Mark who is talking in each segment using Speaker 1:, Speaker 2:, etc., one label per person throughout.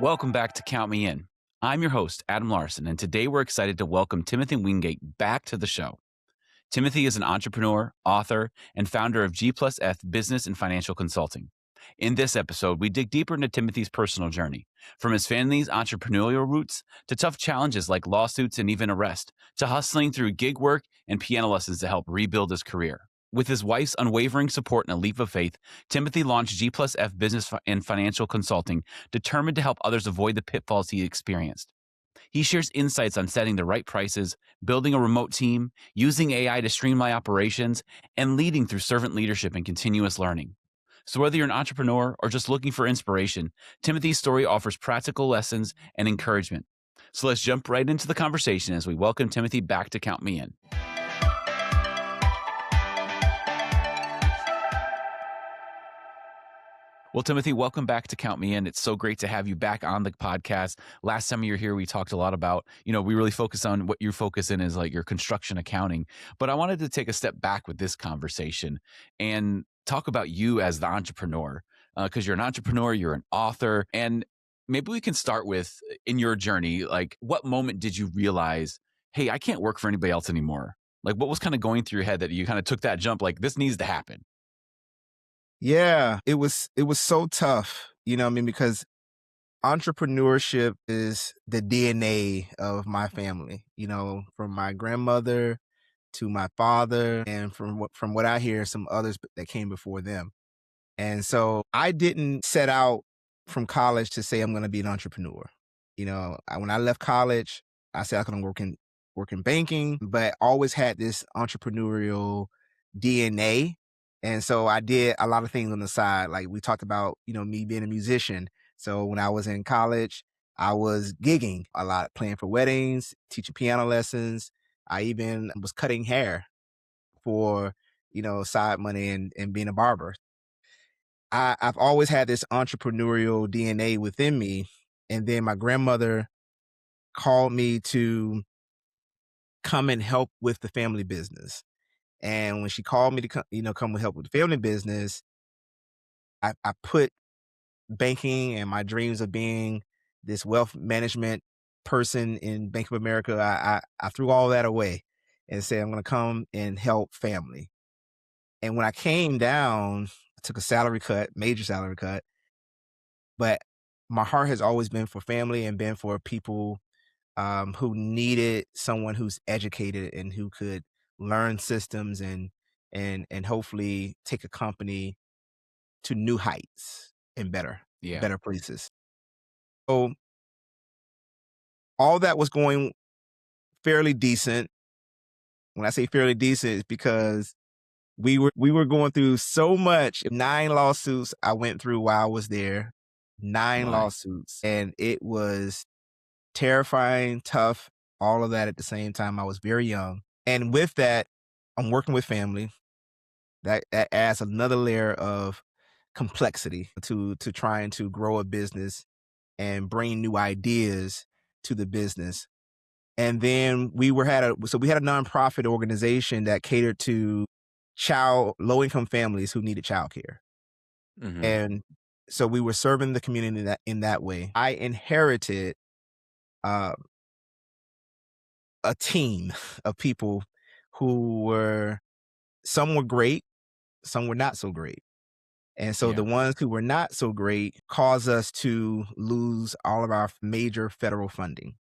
Speaker 1: Welcome back to Count Me In. I'm your host, Adam Larson, and today we're excited to welcome Timothy Wingate back to the show. Timothy is an entrepreneur, author, and founder of G+F Business and Financial Consulting. In this episode, we dig deeper into Timothy's personal journey, from his family's entrepreneurial roots to tough challenges like lawsuits and even arrest, to hustling through gig work and piano lessons to help rebuild his career. With his wife's unwavering support and a leap of faith, Timothy launched G+F Business and Financial Consulting, determined to help others avoid the pitfalls he experienced. He shares insights on setting the right prices, building a remote team, using AI to streamline operations, and leading through servant leadership and continuous learning. So whether you're an entrepreneur or just looking for inspiration, Timothy's story offers practical lessons and encouragement. So let's jump right into the conversation as we welcome Timothy back to Count Me In. Well, Timothy, welcome back to Count Me In. It's so great to have you back on the podcast. Last time you were here, we talked a lot about, we really focus on what you focus in is like your construction accounting. But I wanted to take a step back with this conversation and talk about you as the entrepreneur, because you're an entrepreneur, you're an author. And maybe we can start with, in your journey, like what moment did you realize, hey, I can't work for anybody else anymore? Like what was kind of going through your head that you kind of took that jump, like this needs to happen?
Speaker 2: Yeah, it was so tough, because entrepreneurship is the DNA of my family, from my grandmother to my father, and from what I hear, some others that came before them. And so I didn't set out from college to say I'm going to be an entrepreneur. When I left college, I said I'm going to work in banking, but always had this entrepreneurial DNA. And so I did a lot of things on the side. Like we talked about, me being a musician. So when I was in college, I was gigging a lot, playing for weddings, teaching piano lessons. I even was cutting hair for, side money and being a barber. I've always had this entrepreneurial DNA within me. And then my grandmother called me to come and help with the family business. And when she called me to come and help with the family business, I put banking and my dreams of being this wealth management person in Bank of America, I threw all that away and said, I'm going to come and help family. And when I came down, I took a salary cut, major salary cut, but my heart has always been for family and been for people who needed someone who's educated and who could learn systems and hopefully take a company to new heights and
Speaker 1: Yeah.
Speaker 2: better places. So all that was going fairly decent. When I say fairly decent, it's because we were going through so much. 9 lawsuits I went through while I was there. 9
Speaker 1: My.
Speaker 2: lawsuits. And it was terrifying, tough, all of that at the same time. I was very young. And with that, I'm working with family. That adds another layer of complexity to trying to grow a business and bring new ideas to the business. And then we had a nonprofit organization that catered to low-income families who needed childcare.
Speaker 1: Mm-hmm.
Speaker 2: And so we were serving the community in that way. I inherited uh, a team of people who some were great, some were not so great. And so the
Speaker 1: Yeah.
Speaker 2: ones who were not so great caused us to lose all of our major federal funding.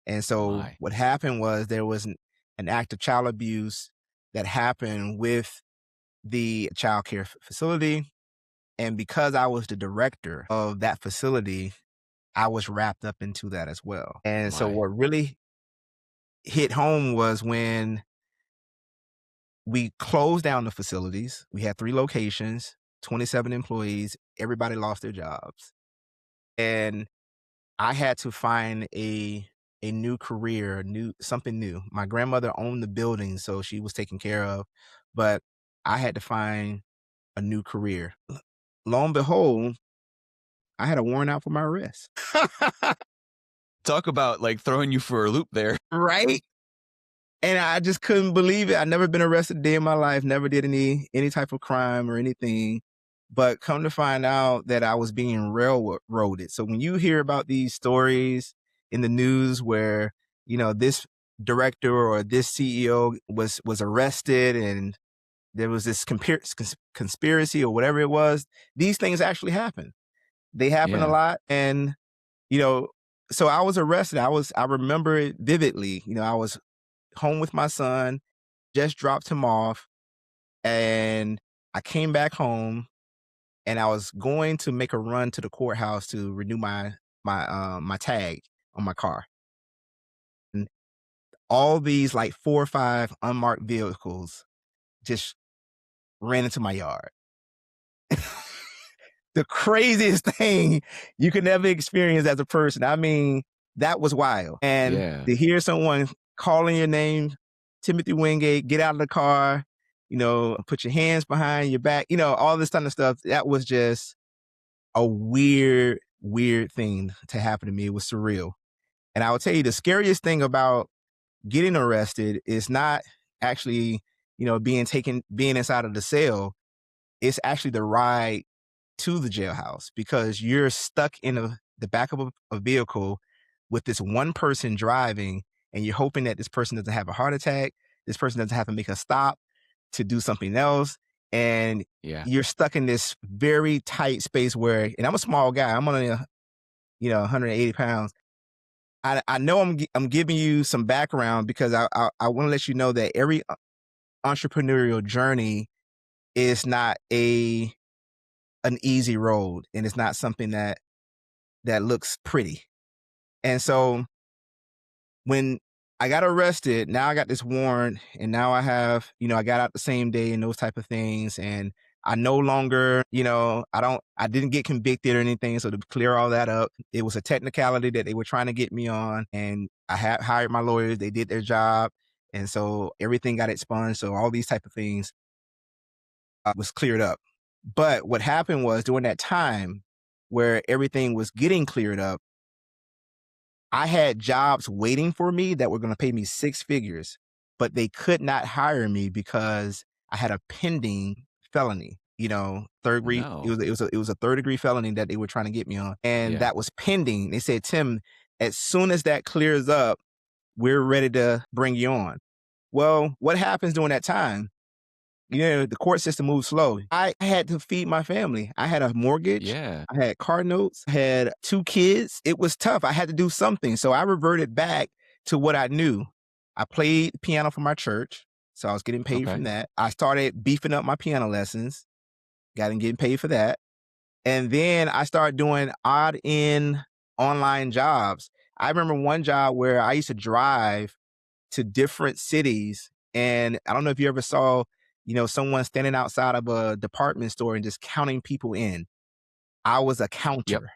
Speaker 2: And so
Speaker 1: My.
Speaker 2: what happened was there was an act of child abuse that happened with the child care facility. And because I was the director of that facility, I was wrapped up into that as well. And so
Speaker 1: My.
Speaker 2: what really hit home was when we closed down the facilities. We had 3 locations, 27 employees, everybody lost their jobs. And I had to find a new career, something new. My grandmother owned the building, so she was taken care of, but I had to find a new career. Lo and behold, I had a warrant out for my arrest.
Speaker 1: Talk about like throwing you for a loop there.
Speaker 2: Right? And I just couldn't believe it. I'd never been arrested a day in my life, never did any type of crime or anything. But come to find out that I was being railroaded. So when you hear about these stories in the news where, this director or this CEO was arrested and there was this conspiracy or whatever it was, these things actually happen. They happen a
Speaker 1: Yeah.
Speaker 2: lot. And, you know, so I was arrested. I remember it vividly. I was home with my son, just dropped him off, and I came back home and I was going to make a run to the courthouse to renew my tag on my car. And all these like 4 or 5 unmarked vehicles just ran into my yard. The craziest thing you could ever experience as a person. I mean, that was wild. And
Speaker 1: Yeah.
Speaker 2: to hear someone calling your name, Timothy Wingate, get out of the car, put your hands behind your back, all this kind of stuff. That was just a weird, weird thing to happen to me. It was surreal. And I will tell you the scariest thing about getting arrested is not actually, being inside of the cell. It's actually the ride to the jailhouse because you're stuck in the back of a vehicle with this one person driving, and you're hoping that this person doesn't have a heart attack. This person doesn't have to make a stop to do something else. And
Speaker 1: Yeah.
Speaker 2: you're stuck in this very tight space where, and I'm a small guy, I'm only, 180 pounds. I know I'm giving you some background because I want to let you know that every entrepreneurial journey is not an easy road, and it's not something that looks pretty. And so when I got arrested, now I got this warrant, and now I have, I got out the same day and those type of things. And I no longer, I didn't get convicted or anything. So to clear all that up, it was a technicality that they were trying to get me on, and I had hired my lawyers. They did their job. And so everything got expunged. So all these type of things was cleared up. But what happened was during that time where everything was getting cleared up, I had jobs waiting for me that were going to pay me 6 figures, but they could not hire me because I had a pending felony. Third
Speaker 1: Oh,
Speaker 2: degree.
Speaker 1: no.
Speaker 2: It was a third degree felony that they were trying to get me on, and
Speaker 1: Yeah.
Speaker 2: that was pending. They said, Tim, as soon as that clears up, we're ready to bring you on. Well, what happens during that time? The court system moves slow. I had to feed my family. I had a mortgage.
Speaker 1: Yeah.
Speaker 2: I had car notes. I had 2 kids. It was tough. I had to do something. So I reverted back to what I knew. I played piano for my church. So I was getting paid
Speaker 1: Okay.
Speaker 2: from that. I started beefing up my piano lessons, got and getting paid for that. And then I started doing odd end online jobs. I remember one job where I used to drive to different cities. And I don't know if you ever saw, someone standing outside of a department store and just counting people in. I was a
Speaker 1: Yep.
Speaker 2: counter.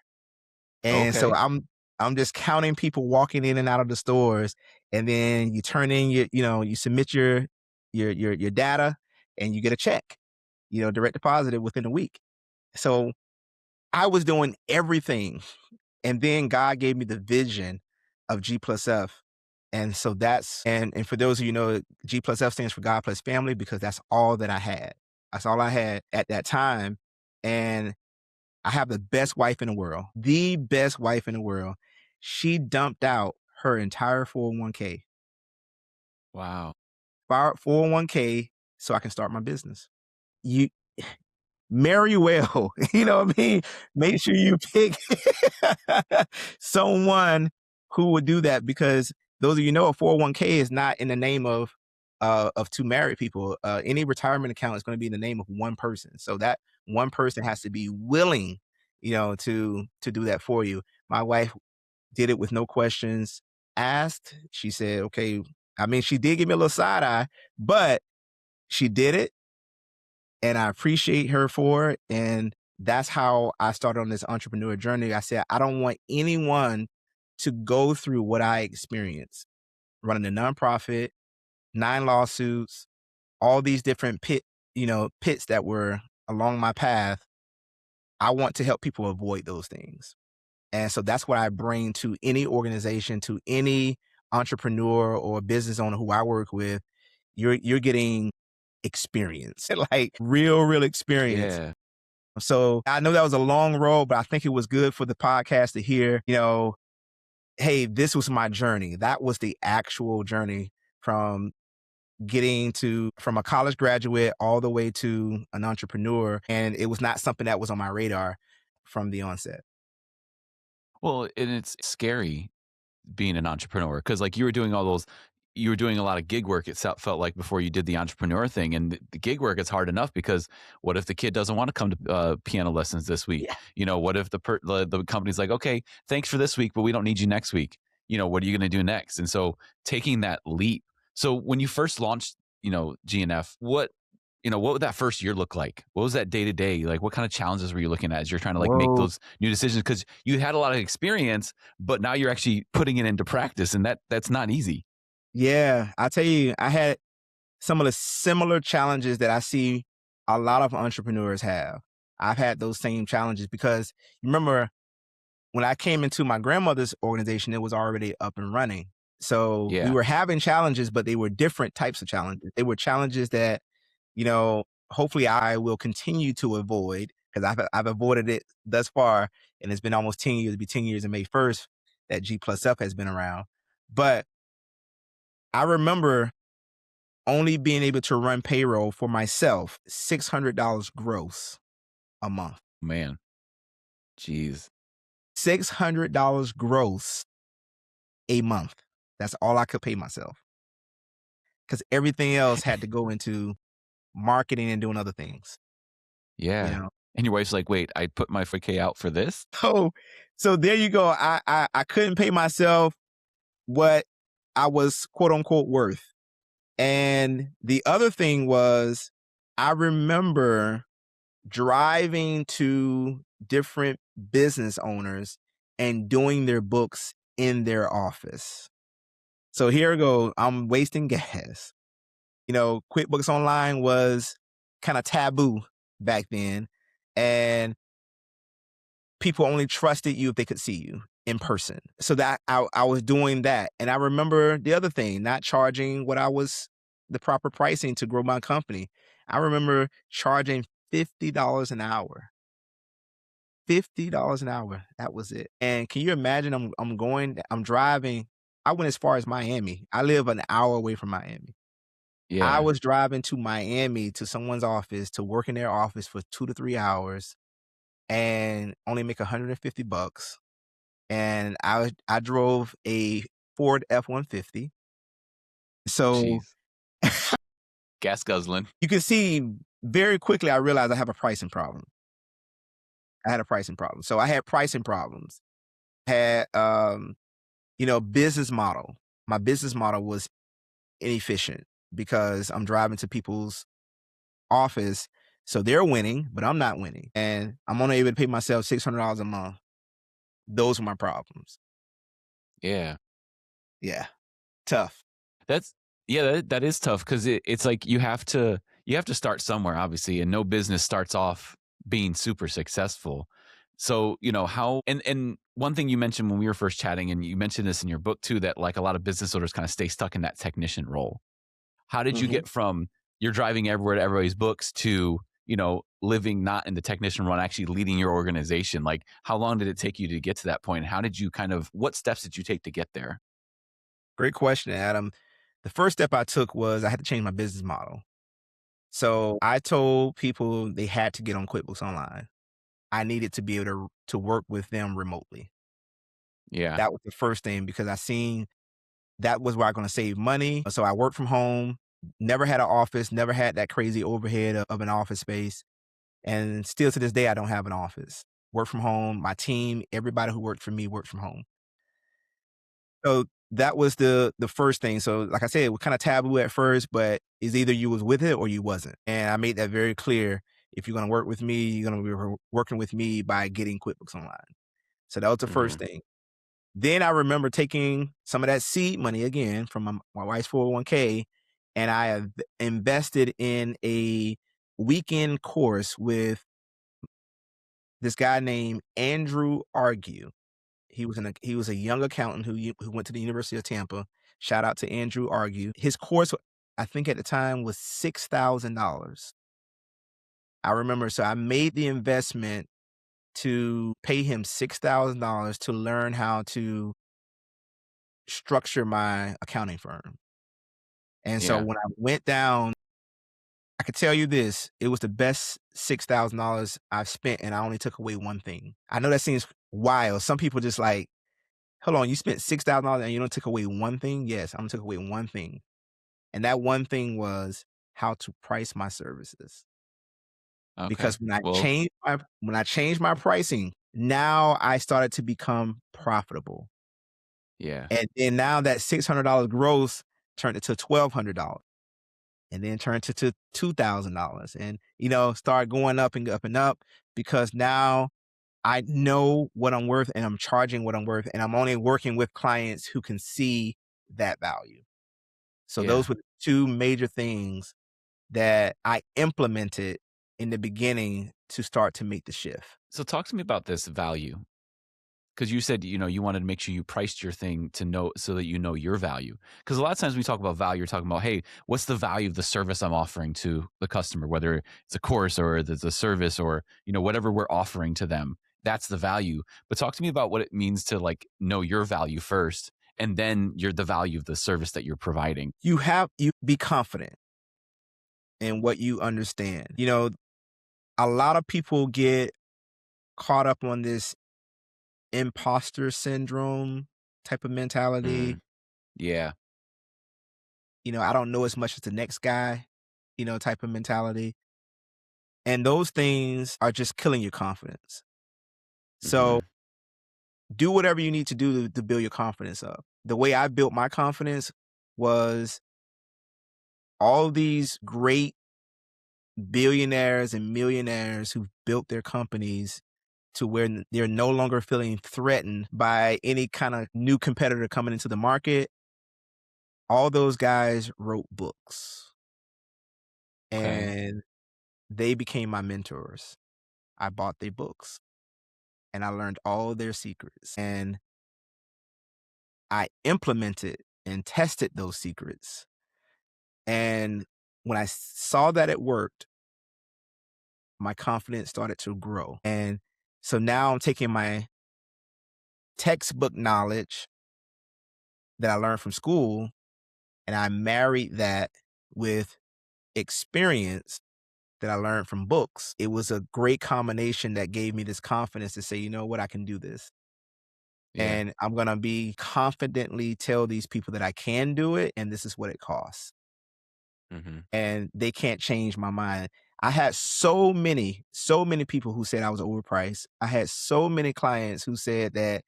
Speaker 2: And so
Speaker 1: Okay.
Speaker 2: I'm just counting people walking in and out of the stores. And then you turn in you submit your data and you get a check, direct deposited within a week. So I was doing everything. And then God gave me the vision of G+F. And so and for those of you know, G+F stands for God plus family because that's all that I had. That's all I had at that time. And I have the best wife in the best wife in the world. She dumped out her entire 401k,
Speaker 1: Wow.
Speaker 2: 401k, so I can start my business. You marry well, you know what I mean? Make sure you pick someone who would do that because those of you know, a 401k is not in the name of 2 married people. Any retirement account is going to be in the name of one person. So that one person has to be willing, to do that for you. My wife did it with no questions asked. She said, okay, I mean, she did give me a little side eye, but she did it and I appreciate her for it. And that's how I started on this entrepreneur journey. I said, I don't want anyone to go through what I experienced running a nonprofit, 9 lawsuits, all these different pits that were along my path. I want to help people avoid those things. And so that's what I bring to any organization, to any entrepreneur or business owner who I work with. You're getting experience, like real experience
Speaker 1: Yeah.
Speaker 2: So I know that was a long road, but I think it was good for the podcast to hear, hey, this was my journey. That was the actual journey from from a college graduate all the way to an entrepreneur. And it was not something that was on my radar from the onset.
Speaker 1: Well, and it's scary being an entrepreneur because like you were doing a lot of gig work. Felt like before you did the entrepreneur thing, and the gig work is hard enough because what if the kid doesn't want to come to piano lessons this week?
Speaker 2: Yeah.
Speaker 1: What if the company's like, okay, thanks for this week, but we don't need you next week. What are you going to do next? And so taking that leap. So when you first launched, G+F, what would that first year look like? What was that day to day? Like, what kind of challenges were you looking at as you're trying to like make
Speaker 2: Whoa.
Speaker 1: those new decisions? Because you had a lot of experience, but now you're actually putting it into practice, and that's not easy.
Speaker 2: Yeah. I tell you, I had some of the similar challenges that I see a lot of entrepreneurs have. I've had those same challenges because remember when I came into my grandmother's organization, it was already up and running. So we
Speaker 1: Yeah,
Speaker 2: were having challenges, but they were different types of challenges. They were challenges that, hopefully I will continue to avoid because I've avoided it thus far. And it's been almost 10 years, it'll be 10 years in May 1st that G+F has been around. But I remember only being able to run payroll for myself, $600 gross a month.
Speaker 1: man, jeez,
Speaker 2: $600 gross a month. That's all I could pay myself because everything else had to go into marketing and doing other things, you
Speaker 1: yeah.
Speaker 2: know?
Speaker 1: And your wife's like, "Wait, I put my 4K out for this?"
Speaker 2: So, so there you go. I couldn't pay myself what I was quote unquote worth. And the other thing was, I remember driving to different business owners and doing their books in their office. So here we go. I'm wasting gas. QuickBooks Online was kind of taboo back then. And people only trusted you if they could see you in person. So that I was doing that. And I remember the other thing, not charging the proper pricing to grow my company. I remember charging $50 an hour. $50 an hour. That was it. And can you imagine I'm driving. I went as far as Miami. I live an hour away from Miami. I
Speaker 1: Yeah,
Speaker 2: was driving to Miami to someone's office to work in their office for 2 to 3 hours and only make $150. And I drove a Ford F-150. So
Speaker 1: jeez, gas guzzling.
Speaker 2: you can see very quickly I realized I have a pricing problem. I had a pricing problem. So I had pricing problems. Had business model. My business model was inefficient because I'm driving to people's office. So they're winning, but I'm not winning. And I'm only able to pay myself $600 a month. Those were my problems.
Speaker 1: Yeah.
Speaker 2: Yeah. Tough.
Speaker 1: That's yeah, that is tough because it's like you have to start somewhere, obviously, and no business starts off being super successful. So, how and one thing you mentioned when we were first chatting, and you mentioned this in your book too, that like a lot of business owners kind of stay stuck in that technician role. How did you
Speaker 2: Mhm.
Speaker 1: get from you're driving everywhere to everybody's books to, living not in the technician role, actually leading your organization? Like, how long did it take you to get to that point? How did you what steps did you take to get there?
Speaker 2: Great question, Adam. The first step I took was I had to change my business model. So I told people they had to get on QuickBooks Online. I needed to be able to work with them remotely.
Speaker 1: Yeah.
Speaker 2: That was the first thing because I seen that was where I'm going to save money. So I worked from home, never had an office, never had that crazy overhead of an office space. And still to this day, I don't have an office. Work from home. My team, everybody who worked for me worked from home. So that was the first thing. So like I said, it was kind of taboo at first, but it's either you was with it or you wasn't. And I made that very clear. If you're going to work with me, you're going to be working with me by getting QuickBooks Online. So that was the first
Speaker 1: Hmm.
Speaker 2: thing. Then I remember taking some of that seed money again from my wife's 401k, and I have invested in a weekend course with this guy named Andrew Argue. He was a young accountant who went to the University of Tampa. Shout out to Andrew Argue. His course, I think at the time, was $6,000. I remember, so I made the investment to pay him $6,000 to learn how to structure my accounting firm. And so
Speaker 1: Yeah.
Speaker 2: when I went down, I could tell you this, it was the best $6,000 I've spent, and I only took away one thing. I know that seems wild. Some people just like, hold on, you spent $6,000 and you don't took away one thing? Yes, I only took away one thing. And that one thing was how to price my services.
Speaker 1: Okay.
Speaker 2: Because
Speaker 1: Well,
Speaker 2: when I changed my pricing, now I started to become profitable.
Speaker 1: yeah.
Speaker 2: And then now that $600 gross turned into $1,200 and then turned to $2,000 and, start going up and up and up because now I know what I'm worth and I'm charging what I'm worth and I'm only working with clients who can see that value. So those
Speaker 1: Yeah.
Speaker 2: were the two major things that I implemented in the beginning to start to make the shift.
Speaker 1: So talk to me about this value. Because you said, you wanted to make sure you priced your thing to know so that you know your value. Because a lot of times when we talk about value, you're talking about, hey, what's the value of the service I'm offering to the customer, whether it's a course or it's a service or, whatever we're offering to them. That's the value. But talk to me about what it means to like know your value first and then the value of the service that you're providing.
Speaker 2: You be confident in what you understand. A lot of people get caught up on this imposter syndrome type of mentality.
Speaker 1: Mm, yeah.
Speaker 2: I don't know as much as the next guy, type of mentality. And those things are just killing your confidence. So
Speaker 1: Hmm.
Speaker 2: do whatever you need to do to build your confidence up. The way I built my confidence was all these great billionaires and millionaires who've built their companies to where they're no longer feeling threatened by any kind of new competitor coming into the market. All those guys wrote books
Speaker 1: Okay.
Speaker 2: and they became my mentors. I bought their books and I learned all their secrets and I implemented and tested those secrets. And when I saw that it worked, my confidence started to grow. And so now I'm taking my textbook knowledge that I learned from school and I married that with experience that I learned from books. It was a great combination that gave me this confidence to say, you know what, I can do this.
Speaker 1: Yeah.
Speaker 2: And I'm going to be confidently tell these people that I can do it and this is what it costs.
Speaker 1: Hmm.
Speaker 2: And they can't change my mind. I had so many people who said I was overpriced. I had so many clients who said that,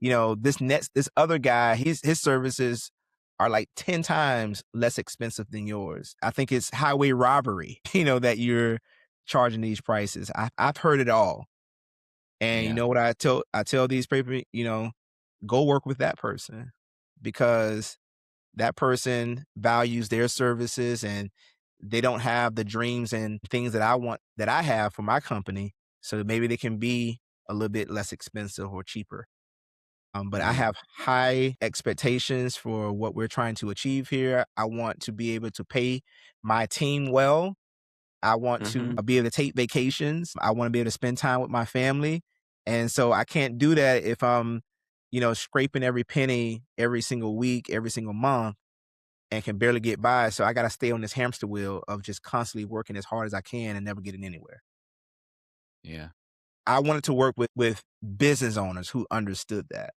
Speaker 2: this other guy, his services are like 10 times less expensive than yours. I think it's highway robbery, that you're charging these prices. I've heard it all. And you
Speaker 1: Yeah.
Speaker 2: know what I tell these people, go work with that person because that person values their services and they don't have the dreams and things that I want that I have for my company. So maybe they can be a little bit less expensive or cheaper. But I
Speaker 1: Hmm.
Speaker 2: have high expectations for what we're trying to achieve here. I want to be able to pay my team well. I want to
Speaker 1: Hmm.
Speaker 2: be able to take vacations. I want to be able to spend time with my family. And so I can't do that if I'm, scraping every penny every single week, every single month and can barely get by. So I got to stay on this hamster wheel of just constantly working as hard as I can and never getting anywhere.
Speaker 1: Yeah.
Speaker 2: I wanted to work with business owners who understood that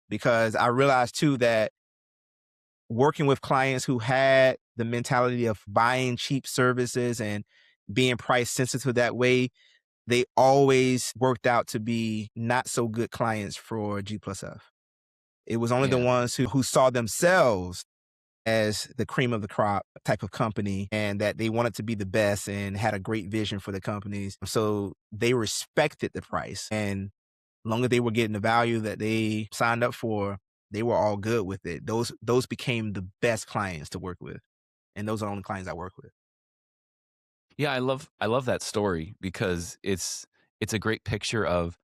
Speaker 2: because I realized too that working with clients who had the mentality of buying cheap services and being price sensitive that way, they always worked out to be not so good clients for G+F. It was only the
Speaker 1: Yeah.
Speaker 2: ones who saw themselves as the cream of the crop type of company and that they wanted to be the best and had a great vision for the companies. So they respected the price. And long as they were getting the value that they signed up for, they were all good with it. Those became the best clients to work with. And those are the only clients I work with.
Speaker 1: Yeah, I love that story because it's a great picture of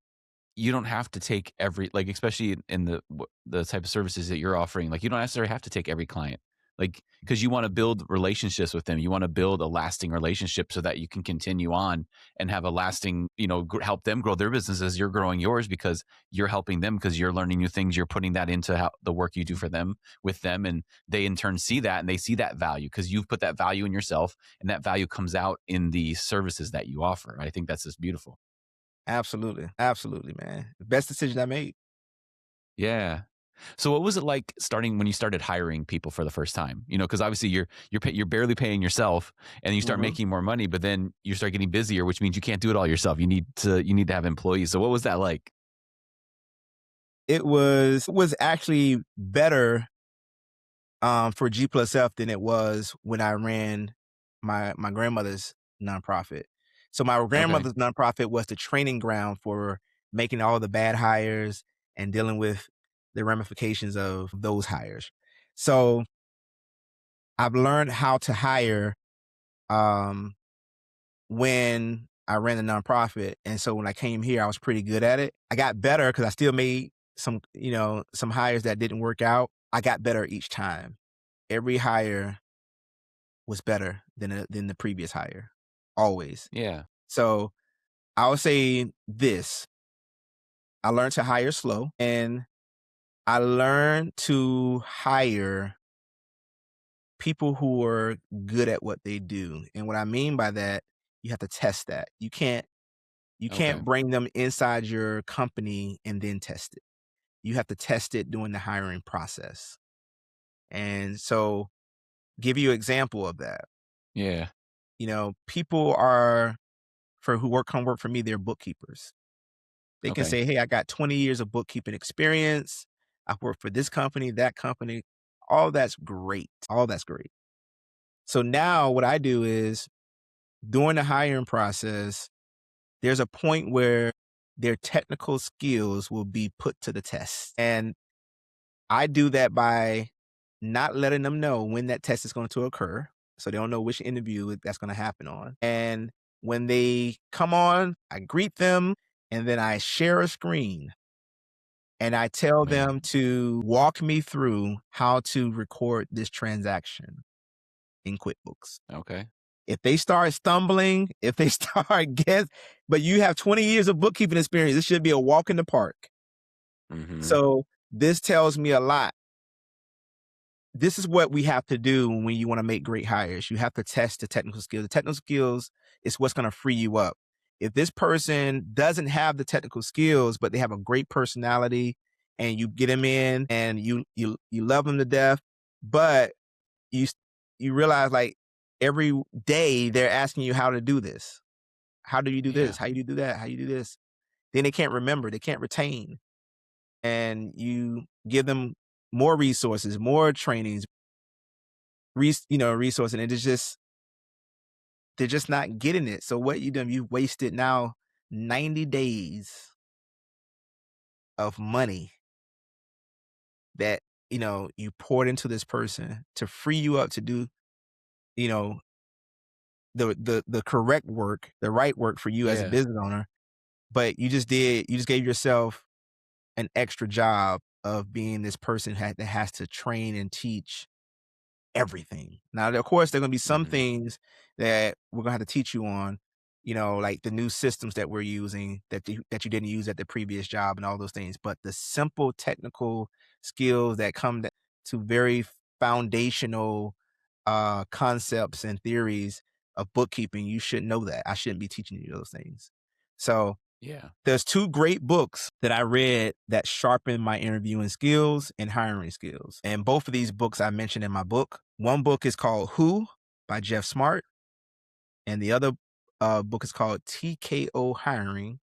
Speaker 1: you don't have to take every, like, especially in the type of services that you're offering, like, you don't necessarily have to take every client. Like, because you want to build relationships with them. You want to build a lasting relationship so that you can continue on and have a lasting, help them grow their business as you're growing yours, because you're helping them, because you're learning new things. You're putting that into the work you do for them, with them. And they in turn see that, and they see that value because you've put that value in yourself, and that value comes out in the services that you offer. I think that's just beautiful.
Speaker 2: Absolutely. Absolutely, man. The best decision I made.
Speaker 1: Yeah. So what was it like starting when you started hiring people for the first time? Because obviously you're barely paying yourself, and then you start
Speaker 2: Mhm.
Speaker 1: making more money, but then you start getting busier, which means you can't do it all yourself. You need to have employees. So what was that like?
Speaker 2: It was actually better for G+F than it was when I ran my grandmother's nonprofit. So my
Speaker 1: Okay.
Speaker 2: grandmother's nonprofit was the training ground for making all the bad hires and dealing with the ramifications of those hires. So I've learned how to hire um, when I ran the nonprofit, and so when I came here, I was pretty good at it. I got better because I still made some hires that didn't work out. I got better each time. Every hire was better than the previous hire, always.
Speaker 1: Yeah.
Speaker 2: So I would say this: I learned to hire slow, and I learned to hire people who are good at what they do. And what I mean by that, you have to test that. You can't
Speaker 1: Okay.
Speaker 2: bring them inside your company and then test it. You have to test it during the hiring process. And so, give you an example of that.
Speaker 1: Yeah.
Speaker 2: People are for who work come work for me, they're bookkeepers. They can
Speaker 1: Okay.
Speaker 2: say, "Hey, I got 20 years of bookkeeping experience. I've worked for this company, that company." All that's great. All that's great. So now what I do is during the hiring process, there's a point where their technical skills will be put to the test. And I do that by not letting them know when that test is going to occur. So they don't know which interview that's going to happen on. And when they come on, I greet them and then I share a screen and I tell them
Speaker 1: Man.
Speaker 2: to walk me through how to record this transaction in QuickBooks.
Speaker 1: Okay.
Speaker 2: If they start stumbling, if they start but you have 20 years of bookkeeping experience, this should be a walk in the park.
Speaker 1: Hmm.
Speaker 2: So this tells me a lot. This is what we have to do when you want to make great hires. You have to test the technical skills. The technical skills is what's going to free you up. If this person doesn't have the technical skills, but they have a great personality and you get them in and you love them to death, but you s- you realize like every day they're asking you how to do this. How do you do this?
Speaker 1: Yeah.
Speaker 2: How you do that? How you do this? Then they can't remember, they can't retain. And you give them more resources, more trainings, resource, and it's just they're just not getting it. So what you done? You wasted now 90 days of money that you poured into this person to free you up to do you know the correct work, the right work for you as a
Speaker 1: Yeah.
Speaker 2: business owner. But you just gave yourself an extra job of being this person that has to train and teach everything. Now, of course, there are gonna be some
Speaker 1: Hmm.
Speaker 2: things that we're gonna have to teach you on, like the new systems that we're using that you didn't use at the previous job and all those things. But the simple technical skills that come to very foundational concepts and theories of bookkeeping, you should know that. I shouldn't be teaching you those things. So
Speaker 1: Yeah.
Speaker 2: there's two great books that I read that sharpened my interviewing skills and hiring skills. And both of these books I mentioned in my book. One book is called Who by Jeff Smart, and the other book is called TKO Hiring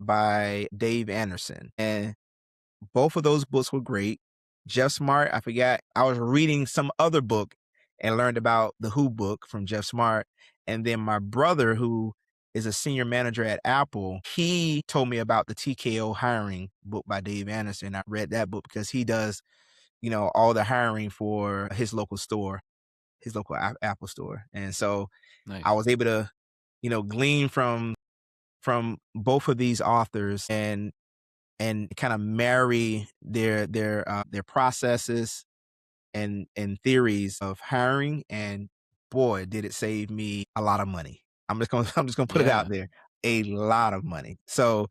Speaker 2: by Dave Anderson. And both of those books were great. Jeff Smart, I forgot, I was reading some other book and learned about the Who book from Jeff Smart. And then my brother, who is a senior manager at Apple, he told me about the TKO hiring book by Dave Anderson. I read that book because he does, all the hiring for his local store, his local Apple store. And so I
Speaker 1: Nice.
Speaker 2: was able to, glean from both of these authors and kind of marry their processes and theories of hiring, and boy, did it save me a lot of money. I'm just gonna put it out
Speaker 1: Yeah.
Speaker 2: there, a lot of money. So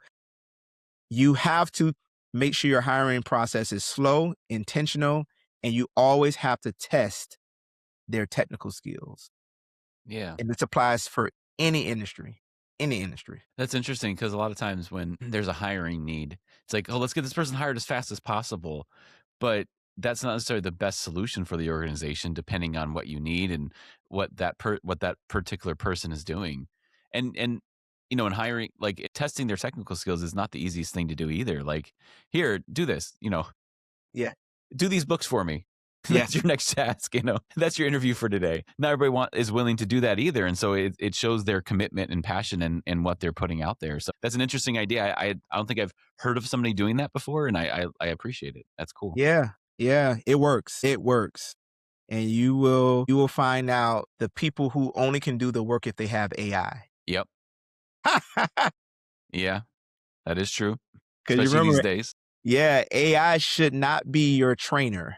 Speaker 2: you have to make sure your hiring process is slow, intentional, and you always have to test their technical skills.
Speaker 1: Yeah.
Speaker 2: And this applies for any industry, any industry.
Speaker 1: That's interesting because a lot of times when there's a hiring need, it's like, oh, let's get this person hired as fast as possible. But that's not necessarily the best solution for the organization, depending on what you need and what that particular person is doing. And in hiring, like testing their technical skills is not the easiest thing to do either. Like, here, do this,
Speaker 2: Yeah.
Speaker 1: do these books for me.
Speaker 2: Yeah.
Speaker 1: That's your next task, That's your interview for today. Not everybody is willing to do that either, and so it shows their commitment and passion and what they're putting out there. So that's an interesting idea. I don't think I've heard of somebody doing that before, and I appreciate it. That's cool.
Speaker 2: Yeah. Yeah. It works. It works. And you will find out the people who only can do the work if they have AI.
Speaker 1: Yep. Yeah, that is true,
Speaker 2: Because you
Speaker 1: especially these
Speaker 2: remember,
Speaker 1: days.
Speaker 2: yeah, AI should not be your trainer.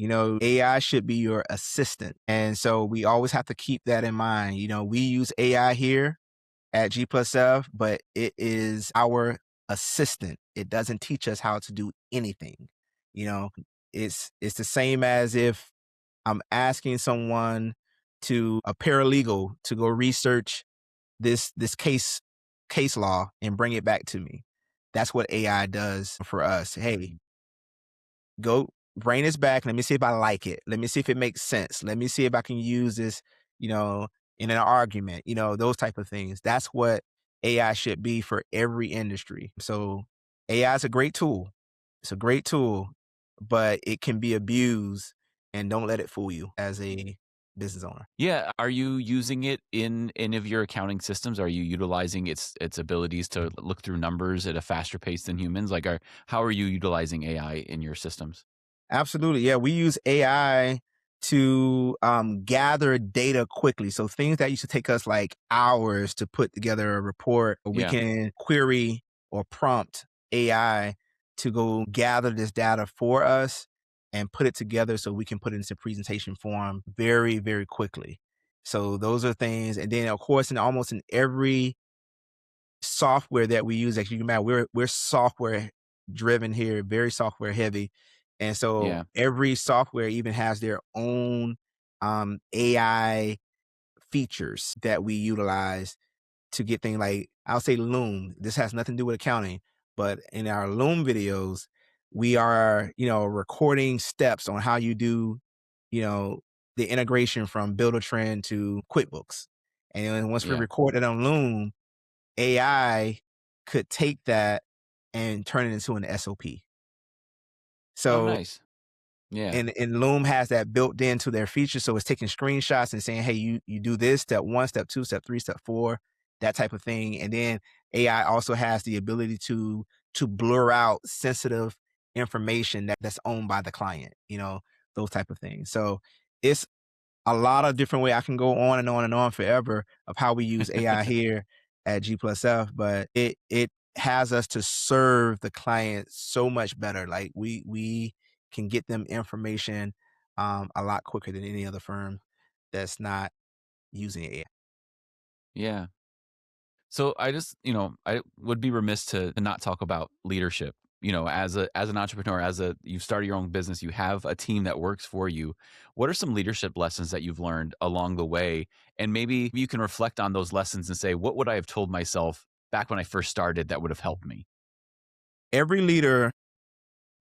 Speaker 2: AI should be your assistant. And so we always have to keep that in mind. We use AI here at G+F, but it is our assistant. It doesn't teach us how to do anything. You know, it's the same as if I'm asking someone a paralegal to go research this case law and bring it back to me. That's what AI does for us. Hey, go bring this back. Let me see if I like it. Let me see if it makes sense. Let me see if I can use this, you know, in an argument, those type of things. That's what AI should be for every industry. So AI is a great tool. It's a great tool, but it can be abused, and don't let it fool you as a business owner.
Speaker 1: Yeah, are you using it in any of your accounting systems? Are you utilizing its abilities to look through numbers at a faster pace than humans? Like, how are you utilizing AI in your systems?
Speaker 2: Absolutely. Yeah. We use AI to gather data quickly. So things that used to take us like hours to put together a report, we
Speaker 1: Yeah,
Speaker 2: can query or prompt AI to go gather this data for us and put it together so we can put it into presentation form very, very quickly. So those are things. And then, of course, in almost in every software that we use, as you can imagine, we're software driven here, very software heavy. And so
Speaker 1: yeah,
Speaker 2: every software even has their own AI features that we utilize to get things like, I'll say Loom. This has nothing to do with accounting, but in our Loom videos, we are, recording steps on how you do, you know, the integration from Build-A-Trend to QuickBooks. And then once we
Speaker 1: yeah.
Speaker 2: record it on Loom, AI could take that and turn it into an SOP.
Speaker 1: Oh,
Speaker 2: So
Speaker 1: nice. Yeah,
Speaker 2: and Loom has that built into their feature. So it's taking screenshots and saying, hey, you do this, step 1, step 2, step 3, step 4, that type of thing. And then AI also has the ability to blur out sensitive information that's owned by the client, those type of things. So it's a lot of different way. I can go on and on and on forever of how we use AI here at G+F, but it has us to serve the client so much better. Like we can get them information a lot quicker than any other firm that's not using AI.
Speaker 1: yeah. So I would be remiss to not talk about leadership. As an entrepreneur, you started your own business, you have a team that works for you. What are some leadership lessons that you've learned along the way? And maybe you can reflect on those lessons and say, what would I have told myself back when I first started that would have helped me?
Speaker 2: Every leader,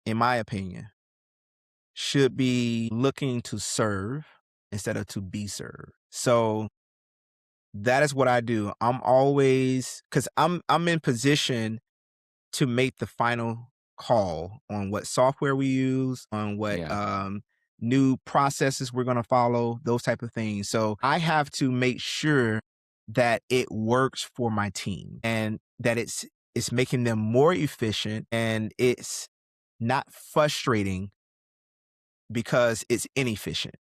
Speaker 2: in my opinion, should be looking to serve instead of to be served. So that is what I do. I'm always, because I'm in position to make the final call on what software we use, on what
Speaker 1: Yeah,
Speaker 2: new processes we're going to follow, those type of things. So I have to make sure that it works for my team and that it's making them more efficient, and it's not frustrating because it's inefficient.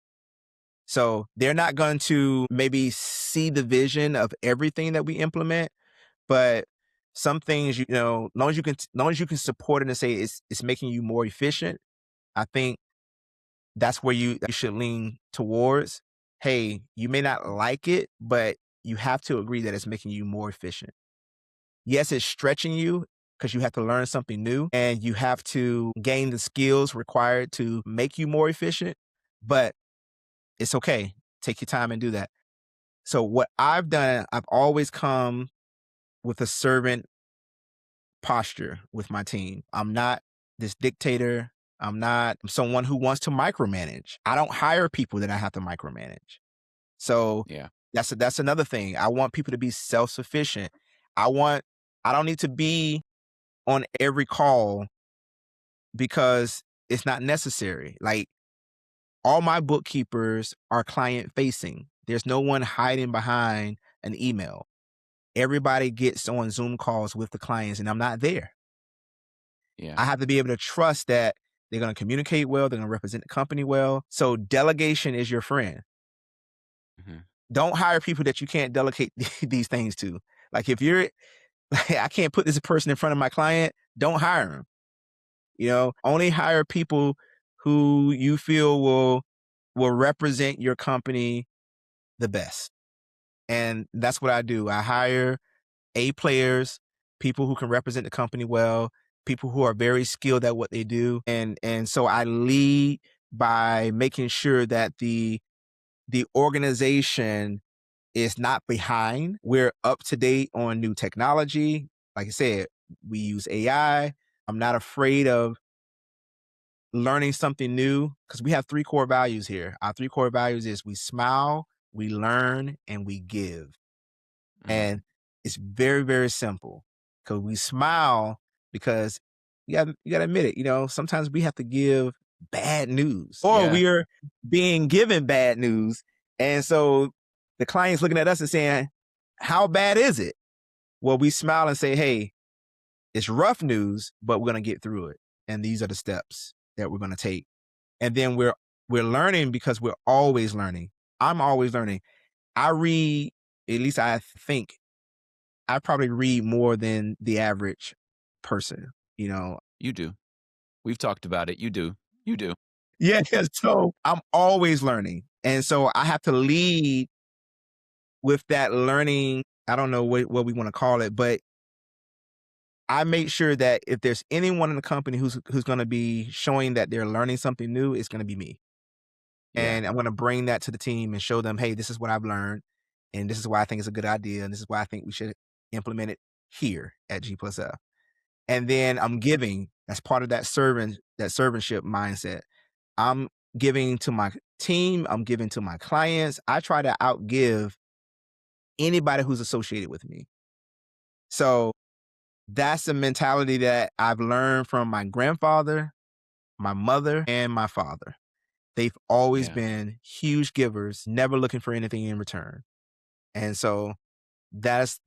Speaker 2: So they're not going to maybe see the vision of everything that we implement, but some things, long as you can support it and say it's making you more efficient, I think that's where you should lean towards. Hey, you may not like it, but you have to agree that it's making you more efficient. Yes, it's stretching you because you have to learn something new and you have to gain the skills required to make you more efficient, but it's okay. Take your time and do that. So what I've done, I've always come with a servant posture with my team. I'm not this dictator. I'm not someone who wants to micromanage. I don't hire people that I have to micromanage. So
Speaker 1: Yeah.
Speaker 2: that's another thing. I want people to be self-sufficient. I want I don't need to be on every call because it's not necessary. Like all my bookkeepers are client facing. There's no one hiding behind an email. Everybody gets on Zoom calls with the clients and I'm not there.
Speaker 1: Yeah.
Speaker 2: I have to be able to trust that they're going to communicate well, they're going to represent the company well. So delegation is your friend.
Speaker 1: Mhm.
Speaker 2: Don't hire people that you can't delegate these things to. Like if you're like, I can't put this person in front of my client, don't hire them. Only hire people who you feel will represent your company the best. And that's what I do. I hire A players, people who can represent the company well, people who are very skilled at what they do. And so I lead by making sure that the organization is not behind. We're up to date on new technology. Like I said, we use AI. I'm not afraid of learning something new because we have three core values here. Our three core values is we smile, we learn, and we give.
Speaker 1: Mm.
Speaker 2: And it's very, very simple because we smile because you gotta admit it, sometimes we have to give bad news or
Speaker 1: Yeah.
Speaker 2: we are being given bad news. And so the client's looking at us and saying, how bad is it? Well, we smile and say, hey, it's rough news, but we're gonna get through it. And these are the steps that we're gonna take. And then we're learning because we're always learning. I'm always learning. I read, at least I think I probably read more than the average person, you know?
Speaker 1: You do. We've talked about it. You do. You do.
Speaker 2: Yeah, so I'm always learning. And so I have to lead with that learning. I don't know what we want to call it, but I make sure that if there's anyone in the company who's going to be showing that they're learning something new, it's going to be me.
Speaker 1: Yeah.
Speaker 2: And I'm going to bring that to the team and show them, hey, this is what I've learned. And this is why I think it's a good idea. And this is why I think we should implement it here at G+F. And then I'm giving as part of that servantship mindset. I'm giving to my team, I'm giving to my clients. I try to outgive anybody who's associated with me. So that's the mentality that I've learned from my grandfather, my mother, and my father. They've always
Speaker 1: Yeah.
Speaker 2: been huge givers, never looking for anything in return. And so that's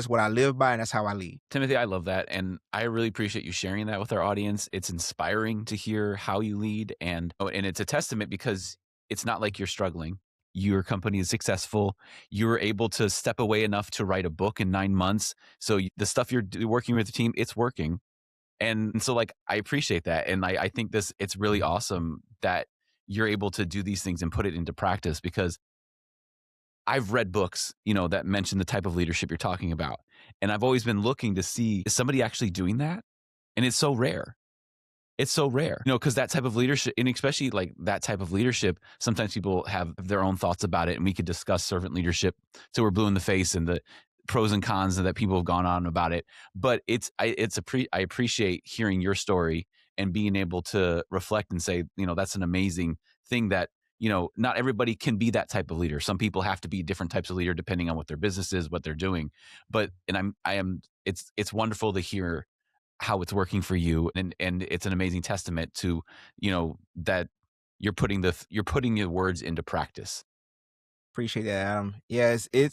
Speaker 2: what I live by and that's how I lead.
Speaker 1: Timothy, I love that. And I really appreciate you sharing that with our audience. It's inspiring to hear how you lead. And it's a testament because it's not like you're struggling. Your company is successful. You're able to step away enough to write a book in 9 months. So the stuff you're working with the team, it's working. And so like, I appreciate that. And I think it's really awesome that you're able to do these things and put it into practice because I've read books, that mention the type of leadership you're talking about. And I've always been looking to see, is somebody actually doing that? And it's so rare. It's so rare, because that type of leadership, and especially like that type of leadership, sometimes people have their own thoughts about it. And we could discuss servant leadership till we're blue in the face and the pros and cons that people have gone on about it. But I appreciate hearing your story and being able to reflect and say, that's an amazing thing that, not everybody can be that type of leader. Some people have to be different types of leader depending on what their business is, what they're doing. But, it's wonderful to hear how it's working for you. And it's an amazing testament to, that you're putting your words into practice.
Speaker 2: Appreciate that, Adam. Yes, it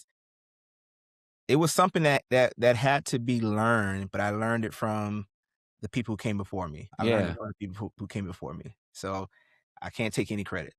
Speaker 2: was something that had to be learned, but I learned it from the people who came before me. I learned it
Speaker 1: Yeah.
Speaker 2: from the people who came before me. So I can't take any credit.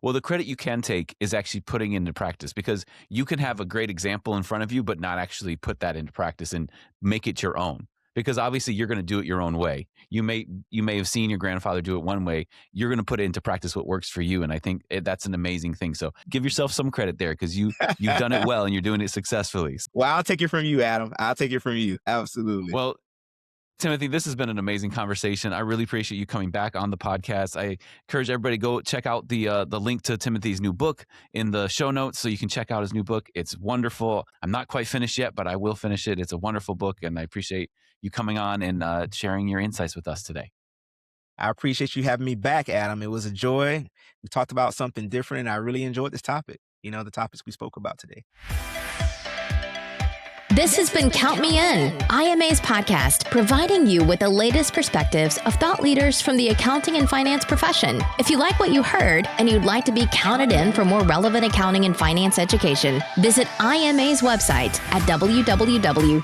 Speaker 1: Well, the credit you can take is actually putting into practice because you can have a great example in front of you, but not actually put that into practice and make it your own. because obviously you're going to do it your own way. You may have seen your grandfather do it one way. You're going to put it into practice what works for you. And I think that's an amazing thing. So give yourself some credit there, because you've done it well and you're doing it successfully.
Speaker 2: Well, I'll take it from you, Adam. I'll take it from you. Absolutely.
Speaker 1: Well, Timothy, this has been an amazing conversation. I really appreciate you coming back on the podcast. I encourage everybody to go check out the link to Timothy's new book in the show notes, so you can check out his new book. It's wonderful. I'm not quite finished yet, but I will finish it. It's a wonderful book, and I appreciate you coming on and sharing your insights with us today.
Speaker 2: I appreciate you having me back, Adam. It was a joy. We talked about something different, and I really enjoyed this topic. The topics we spoke about today.
Speaker 3: This has been Count Me In, IMA's podcast, providing you with the latest perspectives of thought leaders from the accounting and finance profession. If you like what you heard and you'd like to be counted in for more relevant accounting and finance education, visit IMA's website at www.imanet.org.